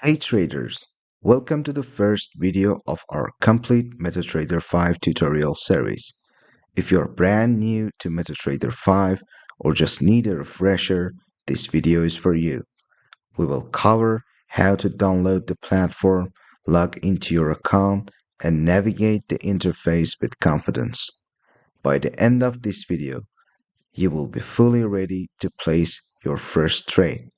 Hey traders, welcome to the first video of our complete MetaTrader 5 tutorial series. If you're brand new to MetaTrader 5 or just need a refresher, this video is for you. We will cover how to download the platform, log into your account, and navigate the interface with confidence. By the end of this video, you will be fully ready to place your first trade.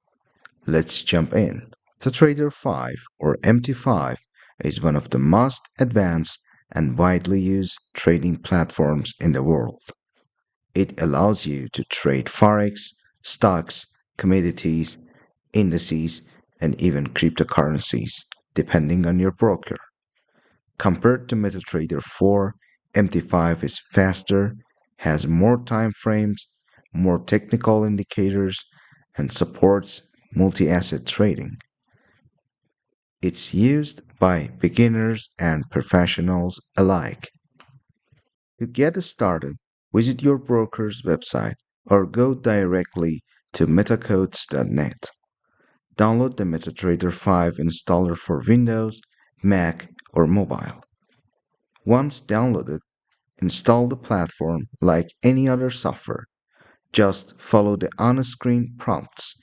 Let's jump in. MetaTrader 5 or MT5 is one of the most advanced and widely used trading platforms in the world. It allows you to trade Forex, stocks, commodities, indices, and even cryptocurrencies, depending on your broker. Compared to MetaTrader 4, MT5 is faster, has more time frames, more technical indicators, and supports multi-asset trading. It's used by beginners and professionals alike. To get started, visit your broker's website or go directly to metacodes.net. Download the MetaTrader 5 installer for Windows, Mac, or mobile. Once downloaded, install the platform like any other software. Just follow the on-screen prompts.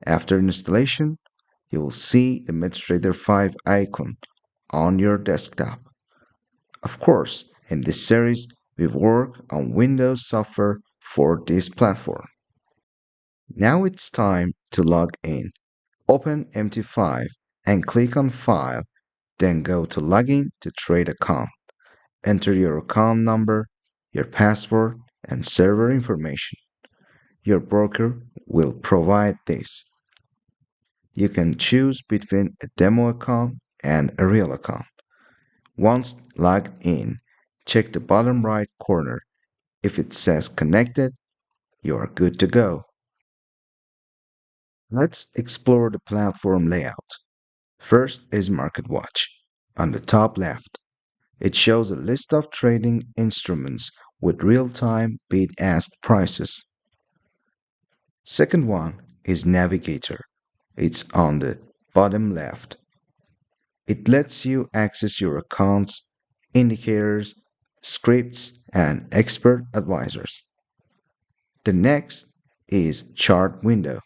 After installation, you will see the MetaTrader 5 icon on your desktop. Of course, in this series, we work on Windows software for this platform. Now it's time to log in. Open MT5 and click on File, then go to Login to Trade Account. Enter your account number, your password, and server information. Your broker will provide this. You can choose between a demo account and a real account. Once logged in, check the bottom right corner. If it says connected, you are good to go. Let's explore the platform layout. First is Market Watch. On the top left, it shows a list of trading instruments with real-time bid-ask prices. Second one is Navigator. It's on the bottom left. It lets you access your accounts, indicators, scripts, and expert advisors. The next is Chart Window.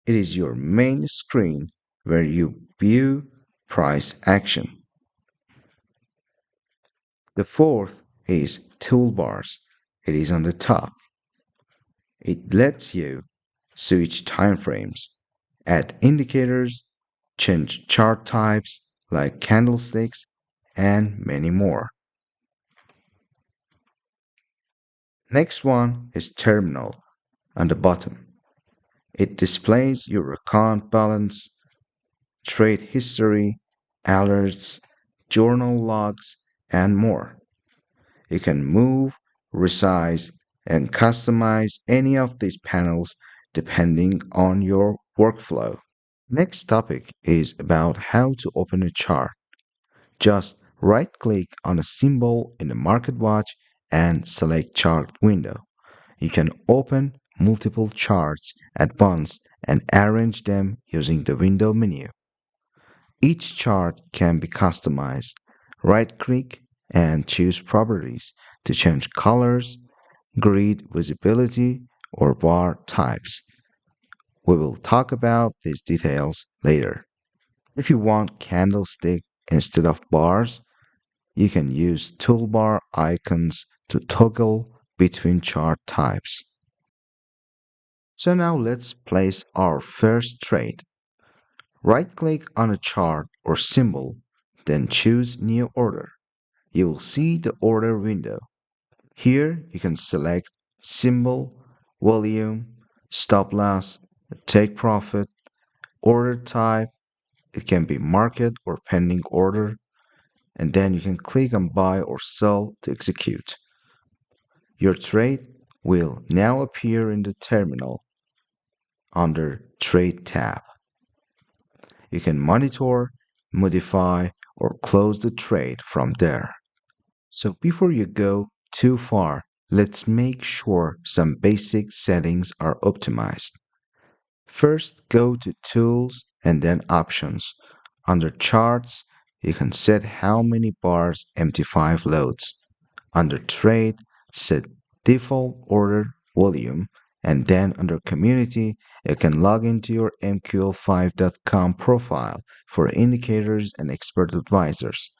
It is your main screen where you view price action. The fourth is Toolbars. It is on the top. It lets you switch time frames, add indicators, change chart types like candlesticks, and many more. Next one is Terminal on the bottom. It displays your account balance, trade history, alerts, journal logs, and more. You can move, resize, and customize any of these panels depending on your workflow. Next topic is about how to open a chart. Just right-click on a symbol in the Market Watch and select Chart window. You can open multiple charts at once and arrange them using the window menu. Each chart can be customized. Right-click and choose Properties to change colors, grid visibility, or bar types. We will talk about these details later. If you want candlestick instead of bars, you can use toolbar icons to toggle between chart types. So now let's place our first trade. Right-click on a chart or symbol, then choose New Order. You will see the order window. Here you can select symbol, volume, stop loss, take profit, order type. It can be market or pending order, and then you can click on buy or sell to execute. Your trade will now appear in the terminal under Trade tab. You can monitor, modify, or close the trade from there. So before you go too far, let's make sure some basic settings are optimized. First, go to Tools and then Options. Under Charts, you can set how many bars MT5 loads. Under Trade, set default order volume, and then under Community, you can log into your mql5.com profile for indicators and expert advisors.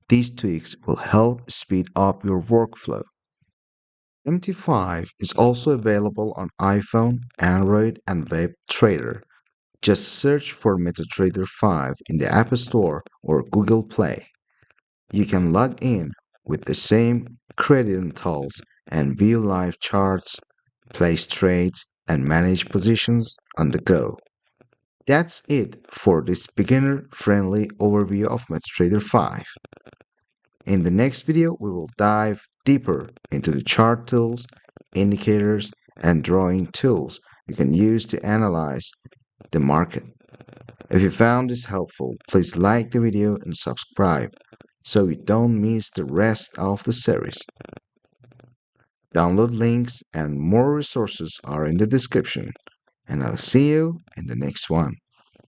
These tweaks will help speed up your workflow. MT5 is also available on iPhone, Android, and Web Trader. Just search for MetaTrader 5 in the App Store or Google Play. You can log in with the same credentials and view live charts, place trades, and manage positions on the go. That's it for this beginner-friendly overview of MetaTrader 5. In the next video, we will dive deeper into the chart tools, indicators, and drawing tools you can use to analyze the market. If you found this helpful, please like the video and subscribe so you don't miss the rest of the series. Download links and more resources are in the description, and I'll see you in the next one.